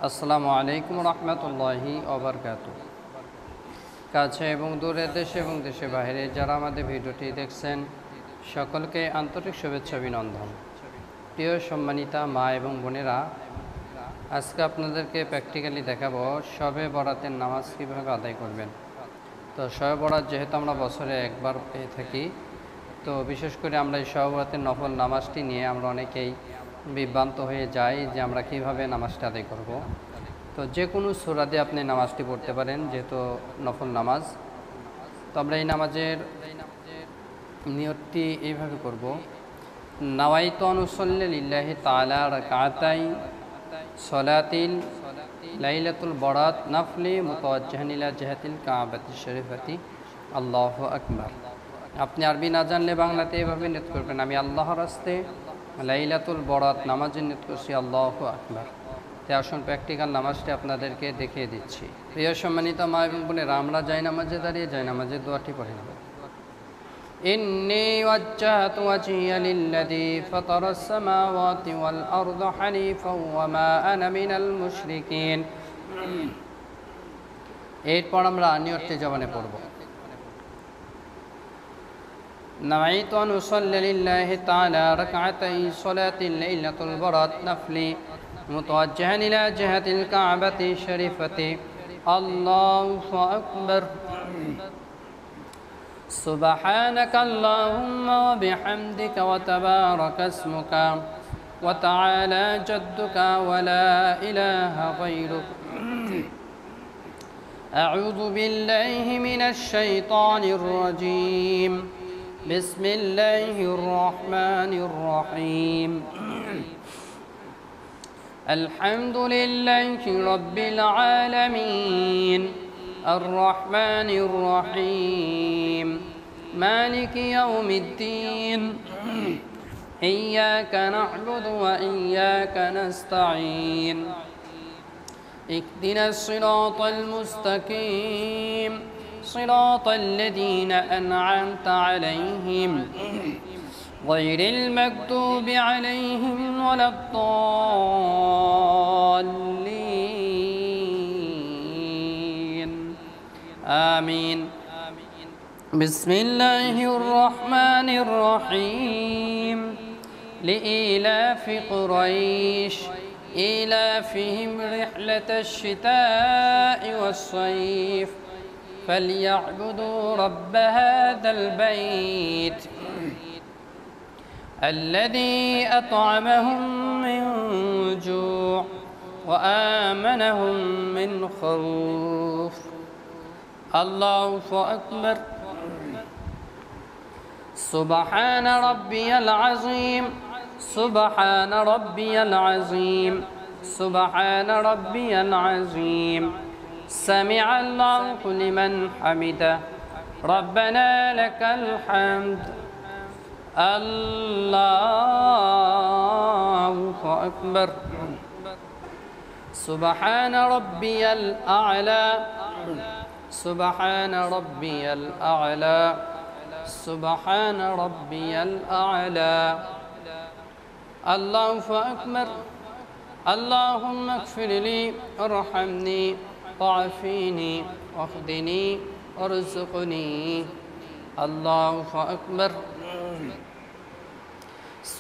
আসসালামু আলাইকুম রহমতুল্লাহি ওবারকাতুহু। কাছে এবং দূরের দেশে এবং দেশে বাইরে যারা আমাদের ভিডিওটি দেখছেন সকলকে আন্তরিক শুভেচ্ছা অভিনন্দন। প্রিয় সম্মানিতা মা এবং বোনেরা, আজকে আপনাদেরকে প্র্যাকটিক্যালি দেখাবো শবে বরাতের নামাজ কীভাবে আদায় করবেন। তো শবে বরাত যেহেতু আমরা বছরে একবার পেয়ে থাকি, তো বিশেষ করে আমরা এই শবে বরাতের নফল নামাজটি নিয়ে আমরা অনেকেই বিভ্রান্ত হয়ে যাই যে আমরা কিভাবে নামাজটা আদায় করব। তো যে কোনো সূরা দিয়ে আপনি নামাজটি পড়তে পারেন, যেহেতু নফল নামাজ। তো আমরা এই নামাজের নিয়তটি এইভাবে করব: নাওয়াইতু আন উসাল্লি লিল্লাহি তাআলা রাকাতাই সলাতিল লাইলাতুল বরাত নাফলি মুতাওয়াজ্জিহান ইলা জিহাতিল কাবাতিশ শরীফাতি আল্লাহু আকবার। আপনি আরবি না জানলে বাংলাতে এভাবে নিয়ত করবেন: আমি আল্লাহর রাস্তে লাইলাতুল বরাত নামাজের নিয়ত করছি, আল্লাহু আকবার। তাই আসুন প্র্যাকটিক্যাল নামাজটি আপনাদেরকে দেখিয়ে দিচ্ছি। প্রিয় সম্মানিত মা এবং বোনেরা, আমরা যাই নামাজে দাঁড়িয়ে যাই নামাজের দোয়াটি পড়ে নেব। ইন্নী ওয়াজ্জাহতু ওয়াজহিয়া লিল্লাযী ফাতারাস সামাওয়াতি ওয়াল আরদা হানিফাও ওয়া মা আনা মিনাল মুশরিকিন। এরপর আমরা নিয়তটি জবানে পড়ব: নাওয়াইতু আন উসাল্লি লিল্লাহি তাআলা রাকআতাই সলাতিল লাইলাতুল বরাত নাফলি মুতাওয়াজ্জিহান ইলা জিহাতিল কাবাতি শরীফাতি আল্লাহু আকবার। সুবহানাকা আল্লাহুম্মা ওয়া বিহামদিকা ওয়া তাবারাকা ইসমুকা ওয়া তাআলা জাদ্দুকা ওয়া লা ইলাহা গায়রুক। আউযু বিল্লাহি মিনাশ শাইতানির রাজীম। বিসমিল্লাহির রহমানির রহিম। আলহামদুলিল্লাহি রাব্বিল আলামিন আর রহমানির রহিম মালিকি ইয়াউমিদ্দিন ইয়্যাকা না'বুদু ওয়া ইয়্যাকা নাস্তাঈন ইহদিনাস সিরাতাল মুস্তাকিম সিরাতাল লাযীনা আন'আমতা আলাইহিম গায়রিল মাগদুবি আলাইহিম ওয়ালাদ-দাল্লিন। আমিন। বিসমিল্লাহির রহমানির রহিম। লিইলাফি কুরাইশ ইলাফিহিম রিহলাতাশ শিতা'i ওয়াস-সাইফ ফালইয়া'বুদু রাব্ব হাযাল বাইত الذي أطعمهم من جوع وآمنهم من خوف الله أكبر. سبحان ربي العظيم سبحان ربي العظيم سبحان ربي العظيم. سمع الله لمن حمده ربنا لك الحمد. الله أكبر. سبحان ربي الأعلى سبحان ربي الأعلى سبحان ربي الأعلى. الله أكبر. اللهم اغفر لي وارحمني واعافني واهدني وارزقني. الله أكبر.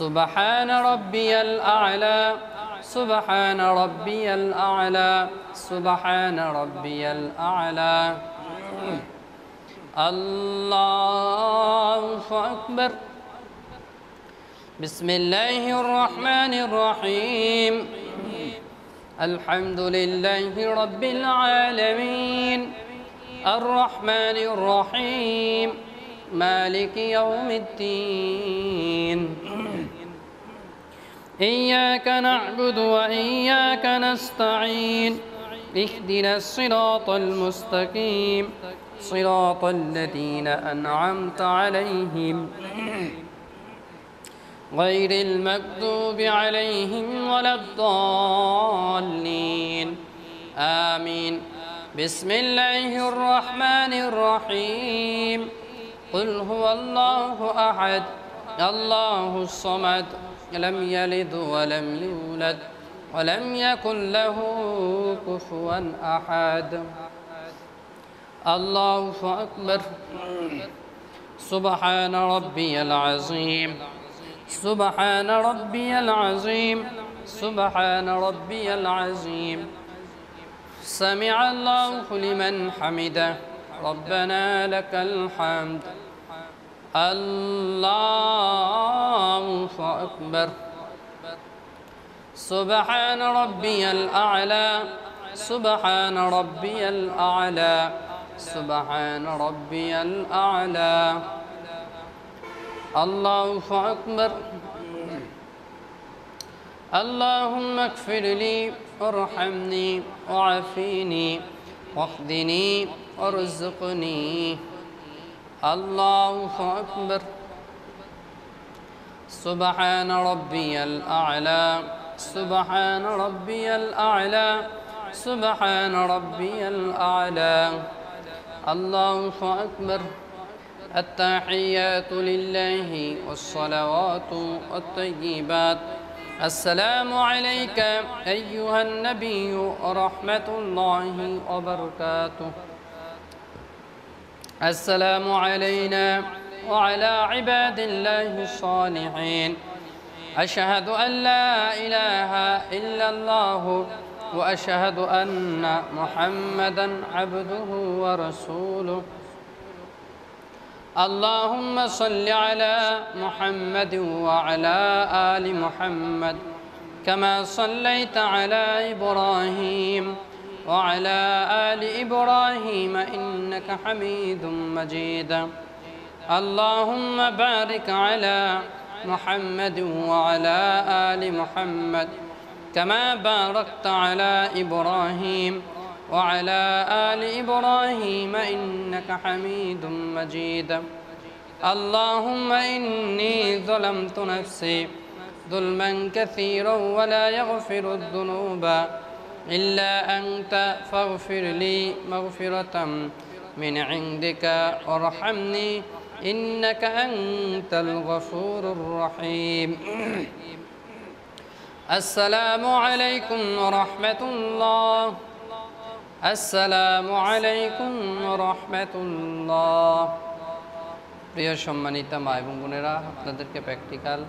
سبحان ربي الأعلى سبحان ربي الأعلى سبحان ربي الأعلى. الله أكبر. بسم الله الرحمن الرحيم. الحمد لله رب العالمين الرحمن الرحيم مالك يوم الدين. إياك نعبد وإياك نستعين اهدنا الصراط المستقيم صراط الذين أنعمت عليهم غير المغضوب عليهم ولا الضالين. آمين. بسم الله الرحمن الرحيم. قل هو الله أحد الله الصمد لم يلد ولم يولد ولم يكن له كفوا أحد الله أكبر سبحان ربي العظيم سبحان ربي العظيم سبحان ربي العظيم سمع الله لمن حمده ربنا لك الحمد الله أكبر سبحان ربي الأعلى سبحان ربي الأعلى سبحان ربي الأعلى الله أكبر اللهم اغفر لي وارحمني وعافيني واهدني وارزقني الله أكبر سبحان ربي الأعلى سبحان ربي الأعلى سبحان ربي الأعلى الله أكبر التحيات لله والصلوات والطيبات السلام عليك أيها النبي ورحمة الله وبركاته السلام علينا وعلى عباد الله الصالحين أشهد أن لا إله إلا الله وأشهد أن محمدًا عبده ورسوله اللهم صل على محمد وعلى آل محمد كما صليت على إبراهيم وعلى آل إبراهيم إنك حميد مجيد اللهم بارك على محمد وعلى آل محمد كما باركت على إبراهيم وعلى آل إبراهيم إنك حميد مجيد اللهم إني ظلمت نفسي ظلما كثيرا ولا يغفر الذنوب إلا أنت فاغفر لي مغفرة من عندك وارحمني إنك أنت الغفور الرحيم السلام عليكم ورحمة الله আসসালামু আলাইকুম ওয়া রাহমাতুল্লাহ প্রিয় সম্মানিত মা এবং বোনেরা আপনাদেরকে প্র্যাকটিক্যাল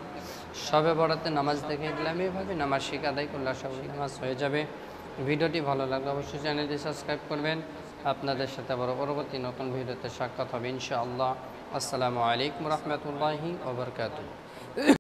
শবে বরাতে নামাজ দেখিয়ে দিলাম এইভাবে নামাজ শিখে আদায় করলে আশা করি নামাজ হয়ে যাবে ভিডিওটি ভালো লাগলে অবশ্যই চ্যানেলটি সাবস্ক্রাইব করবেন আপনাদের সাথে আবার পরবর্তী নতুন ভিডিওতে সাক্ষাৎ হবে ইনশাআল্লাহ আসসালামু আলাইকুম ওয়া রাহমাতুল্লাহি ওয়া বারাকাতুহু